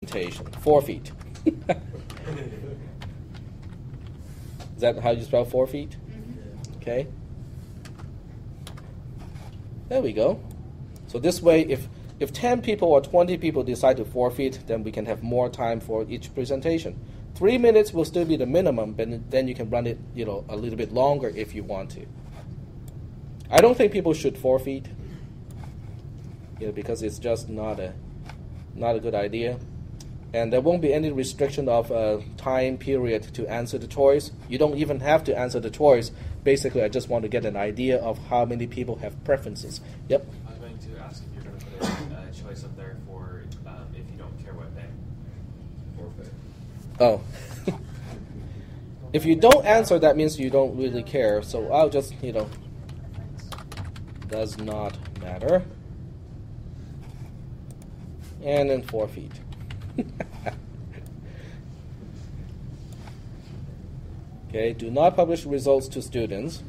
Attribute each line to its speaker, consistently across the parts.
Speaker 1: presentation. 4 feet. Is that how you spell 4 feet? Mm-hmm. Okay. There we go. So this way, if 10 people or 20 people decide to forfeit, then we can have more time for each presentation. 3 minutes will still be the minimum, but then you can run it, a little bit longer if you want to. I don't think people should forfeit, because it's just not a good idea. And there won't be any restriction of time period to answer the choice. You don't even have to answer the choice. Basically, I just want to get an idea of how many people have preferences. Yep?
Speaker 2: I was going to ask if you're going to put a choice up there for if you don't care what day. Forfeit.
Speaker 1: Oh. If you don't answer, that means you don't really care. So I'll just, does not matter. And then forfeit. Okay, do not publish results to students.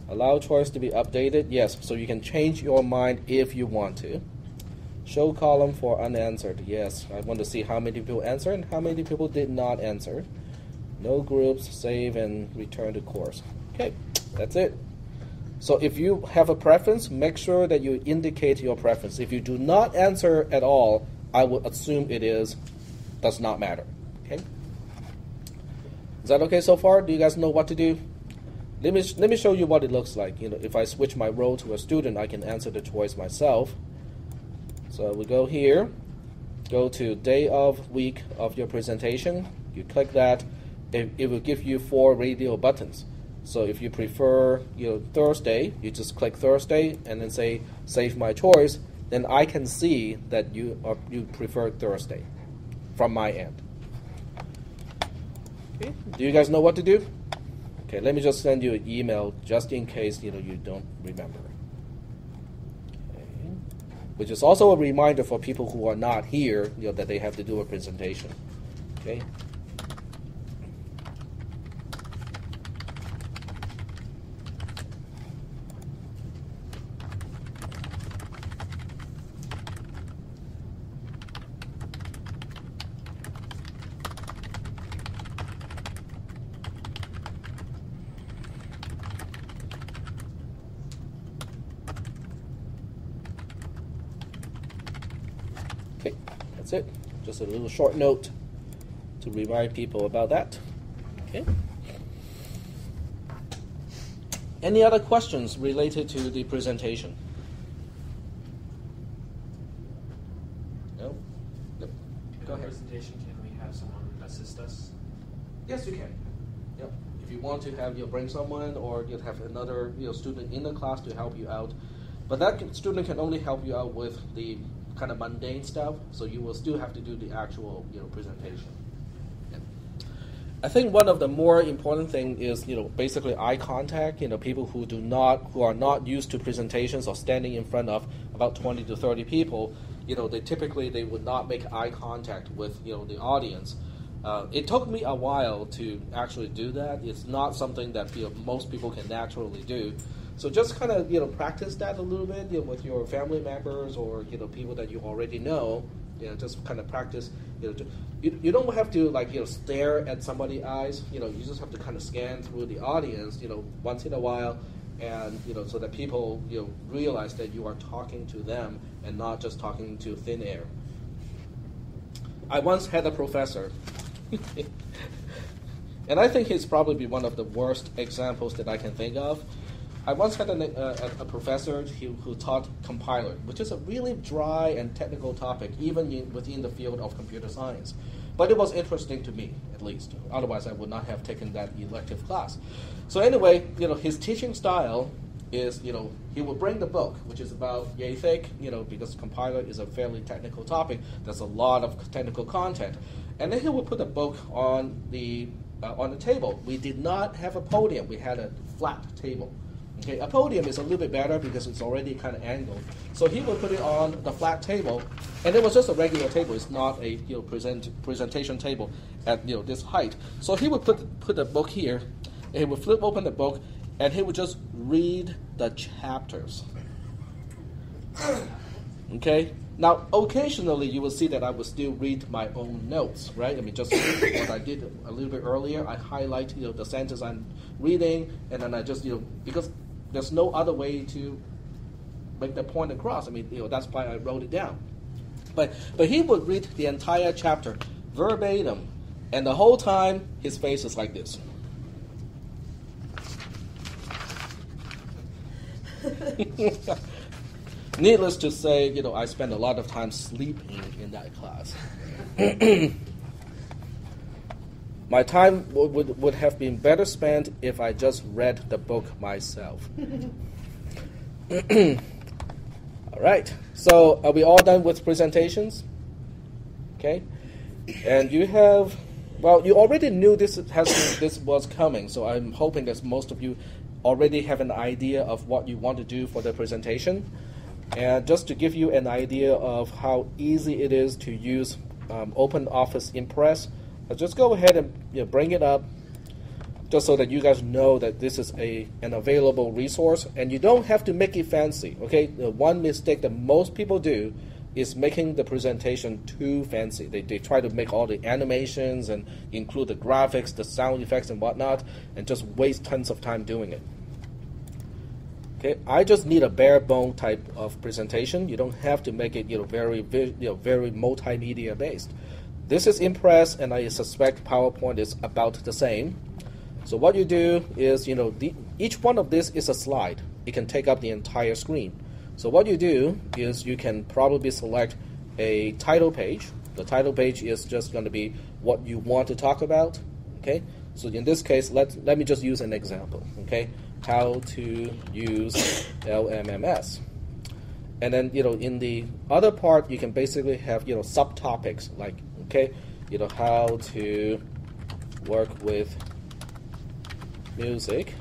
Speaker 1: Allow choice to be updated. Yes, so you can change your mind if you want to. Show column for unanswered. Yes, I want to see how many people answered and how many people did not answer. No groups, save and return to course. Okay, that's it. So if you have a preference, make sure that you indicate your preference. If you do not answer at all, I would assume does not matter. Okay? Is that okay so far? Do you guys know what to do? Let me show you what it looks like. If I switch my role to a student, I can answer the choice myself. So we go here, go to day of week of your presentation. You click that. It will give you 4 radio buttons. So if you prefer Thursday, you just click Thursday and then say save my choice. Then I can see that you prefer Thursday from my end. Okay. Do you guys know what to do? Okay, let me just send you an email just in case you don't remember. Okay. Which is also a reminder for people who are not here that they have to do a presentation. Okay. Okay, that's it. Just a little short note to remind people about that. Okay. Any other questions related to the presentation? No? Nope.
Speaker 2: Go ahead. Presentation, can we have someone assist us?
Speaker 1: Yes, you can. Yep. If you want to have bring someone or you have another student in the class to help you out, but that student can only help you out with the kind of mundane stuff, so you will still have to do the actual presentation. Yeah. I think one of the more important thing is basically eye contact. People who are not used to presentations or standing in front of about 20 to 30 people, they would not make eye contact with the audience. It took me a while to actually do that. It's not something that most people can naturally do. So just kind of practice that a little bit with your family members or people that you already know. Just kind of practice. You don't have to stare at somebody's eyes. You just have to kind of scan through the audience. Once in a while, and so that people realize that you are talking to them and not just talking to thin air. I once had a professor, and I think he's probably one of the worst examples that I can think of. I once had a professor who taught compiler, which is a really dry and technical topic, even within the field of computer science. But it was interesting to me, at least. Otherwise, I would not have taken that elective class. So anyway, his teaching style is, he would bring the book, which is about yay thick, because compiler is a fairly technical topic. There's a lot of technical content. And then he would put the book on the table. We did not have a podium. We had a flat table. Okay, a podium is a little bit better because it's already kind of angled. So he would put it on the flat table, and it was just a regular table. It's not a presentation table at this height. So he would put the book here, and he would flip open the book, and he would just read the chapters. Okay, Now, occasionally you will see that I will still read my own notes, right? I mean, just what I did a little bit earlier, I highlight the sentence I'm reading, and then I just because there's no other way to make the point across. I mean, that's why I wrote it down. But he would read the entire chapter verbatim, and the whole time his face is like this. Needless to say, I spent a lot of time sleeping in that class. My time would have been better spent if I just read the book myself. All right. So are we all done with presentations? Okay. And you have, you already knew this was coming, so I'm hoping that most of you already have an idea of what you want to do for the presentation. And just to give you an idea of how easy it is to use OpenOffice Impress, I'll just go ahead and bring it up just so that you guys know that this is an available resource, and you don't have to make it fancy. Okay, the one mistake that most people do is making the presentation too fancy. They try to make all the animations and include the graphics, the sound effects, and whatnot, and just waste tons of time doing it. Okay, I just need a bare bone type of presentation. You don't have to make it very multimedia based. This is Impress, and I suspect PowerPoint is about the same. So what you do is, each one of this is a slide. It can take up the entire screen. So what you do is you can probably select a title page. The title page is just going to be what you want to talk about. Okay. So in this case, let me just use an example. Okay. How to use LMMS. And then, in the other part, you can basically have, subtopics like, okay, how to work with music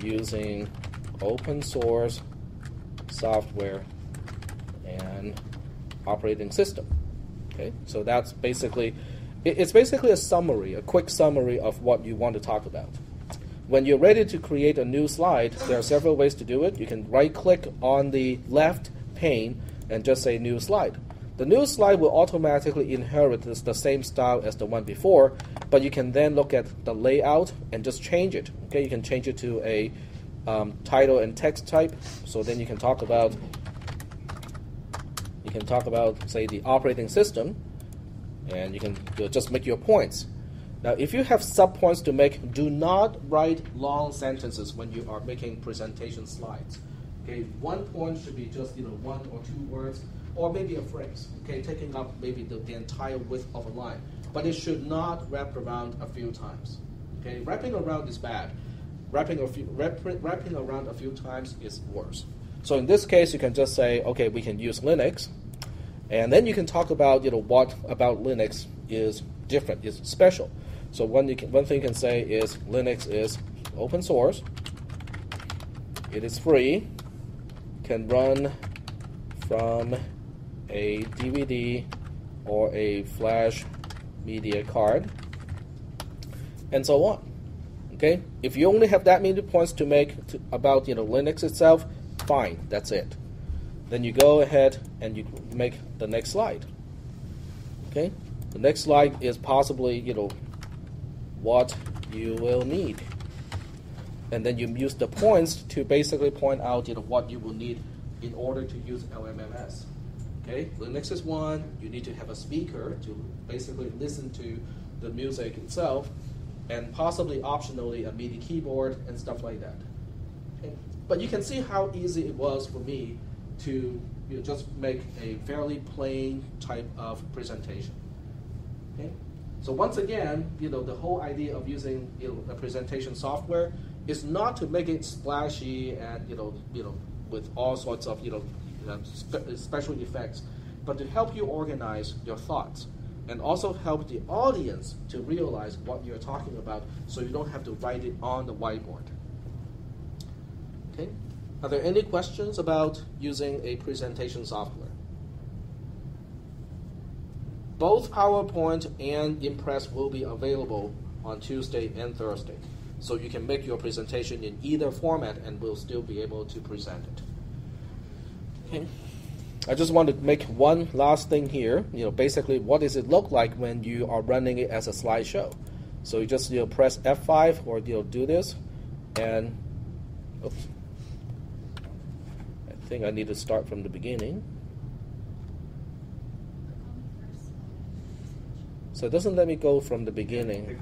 Speaker 1: using open source software and operating system. Okay, so that's basically, it's basically a summary, a quick summary of what you want to talk about. When you're ready to create a new slide, there are several ways to do it. You can right-click on the left pane and just say New Slide. The new slide will automatically inherit the same style as the one before, but you can then look at the layout and just change it. Okay, you can change it to a title and text type. So then you can talk about say the operating system, and you can just make your points. Now, if you have subpoints to make, do not write long sentences when you are making presentation slides. Okay, one point should be just 1 or 2 words, or maybe a phrase. Okay, taking up maybe the entire width of a line, but it should not wrap around a few times. Okay, wrapping around is bad. Wrapping around a few times is worse. So in this case, you can just say, okay, we can use Linux, and then you can talk about what about Linux is different, is special. So one thing you can say is Linux is open source, it is free, can run from a DVD or a flash media card, and so on. Okay, if you only have that many points to make about Linux itself, fine, that's it. Then you go ahead and you make the next slide. Okay, the next slide is possibly what you will need, and then you use the points to basically point out what you will need in order to use LMMS. Okay, Linux is one. You need to have a speaker to basically listen to the music itself, and possibly optionally a MIDI keyboard and stuff like that. Okay? But you can see how easy it was for me to just make a fairly plain type of presentation. Okay? So once again, the whole idea of using a presentation software is not to make it splashy and with all sorts of special effects, but to help you organize your thoughts and also help the audience to realize what you're talking about, so you don't have to write it on the whiteboard. Okay? Are there any questions about using a presentation software? Both PowerPoint and Impress will be available on Tuesday and Thursday, so you can make your presentation in either format and we'll still be able to present it. Okay. I just want to make one last thing here. Basically, what does it look like when you are running it as a slideshow? So you just press F5 or do this, and oops. I think I need to start from the beginning. So it doesn't let me go from the beginning.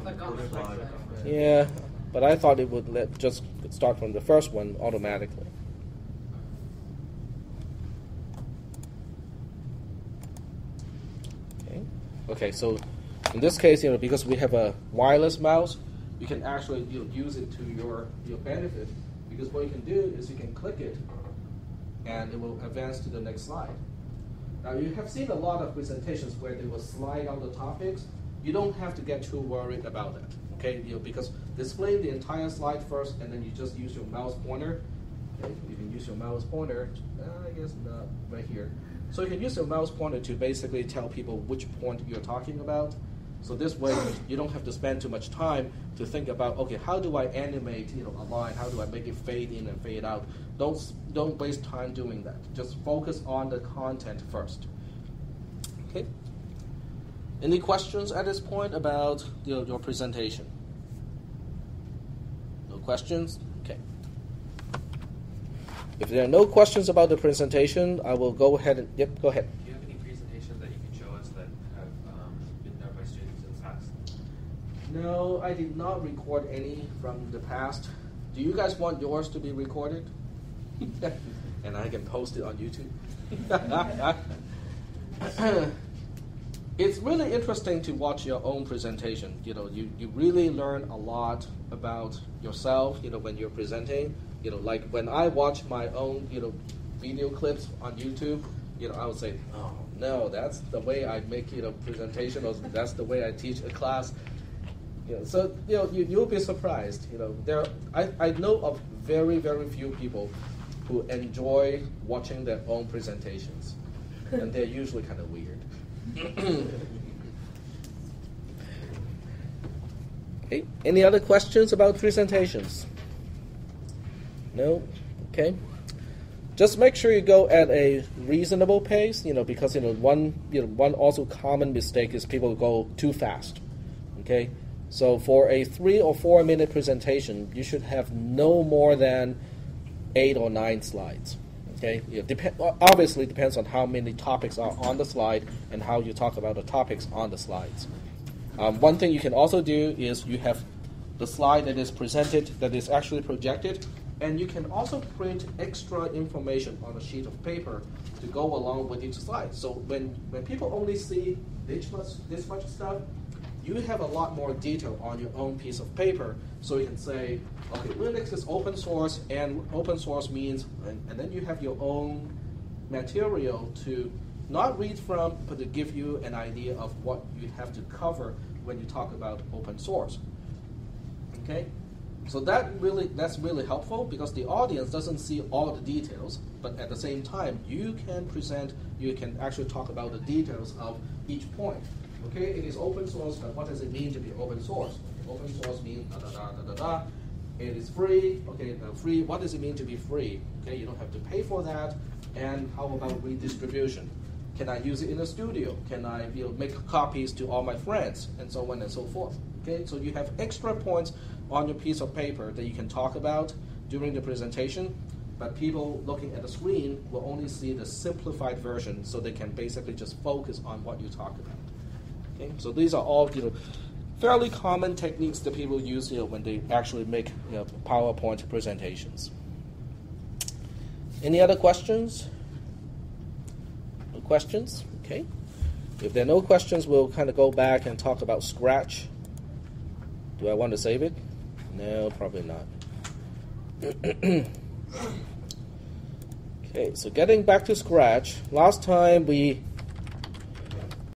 Speaker 1: Yeah, but I thought it would just start from the first one automatically. Okay, so in this case, because we have a wireless mouse, you can actually use it to your benefit. Because what you can do is you can click it, and it will advance to the next slide. Now you have seen a lot of presentations where they will slide out the topics. You don't have to get too worried about that, okay? Because display the entire slide first, and then you just use your mouse pointer. Okay, you can use your mouse pointer. I guess not right here. So you can use your mouse pointer to basically tell people which point you're talking about. So this way, you don't have to spend too much time to think about, okay, how do I animate a line? How do I make it fade in and fade out? Don't waste time doing that. Just focus on the content first. Okay. Any questions at this point about your presentation? No questions? Okay. If there are no questions about the presentation, I will go ahead and, yep, go ahead.
Speaker 2: Do you have any presentations that you can show us that have been done by students in the past?
Speaker 1: No, I did not record any from the past. Do you guys want yours to be recorded? And I can post it on YouTube. It's really interesting to watch your own presentation. You really learn a lot about yourself, when you're presenting. Like when I watch my own, video clips on YouTube, I would say, oh, no, that's the way I make, presentation, or that's the way I teach a class. So, you'll be surprised. I know of very, very few people who enjoy watching their own presentations. And they're usually kind of weird. Okay. Any other questions about presentations? No? Okay. Just make sure you go at a reasonable pace, because one also common mistake is people go too fast. Okay? So for a 3 or 4 minute presentation, you should have no more than 8 or 9 slides. Okay? Obviously, it depends on how many topics are on the slide and how you talk about the topics on the slides. One thing you can also do is you have the slide that is presented, that is actually projected, and you can also print extra information on a sheet of paper to go along with each slide. So when people only see this much stuff, you have a lot more detail on your own piece of paper. So you can say, okay, Linux is open source, and open source means, and then you have your own material to not read from, but to give you an idea of what you have to cover when you talk about open source. Okay? So that's really helpful, because the audience doesn't see all the details, but at the same time, you can actually talk about the details of each point. Okay, it is open source, but what does it mean to be open source? Open source means da da da da da da. It is free. Okay, free. What does it mean to be free? Okay, you don't have to pay for that. And how about redistribution? Can I use it in a studio? Can I make copies to all my friends, and so on and so forth? Okay, so you have extra points on your piece of paper that you can talk about during the presentation, but people looking at the screen will only see the simplified version, so they can basically just focus on what you talk about. Okay, so these are all fairly common techniques that people use when they actually make PowerPoint presentations. Any other questions? No questions? Okay. If there are no questions, we'll kind of go back and talk about Scratch. Do I want to save it? No, probably not. Okay, so getting back to Scratch, last time we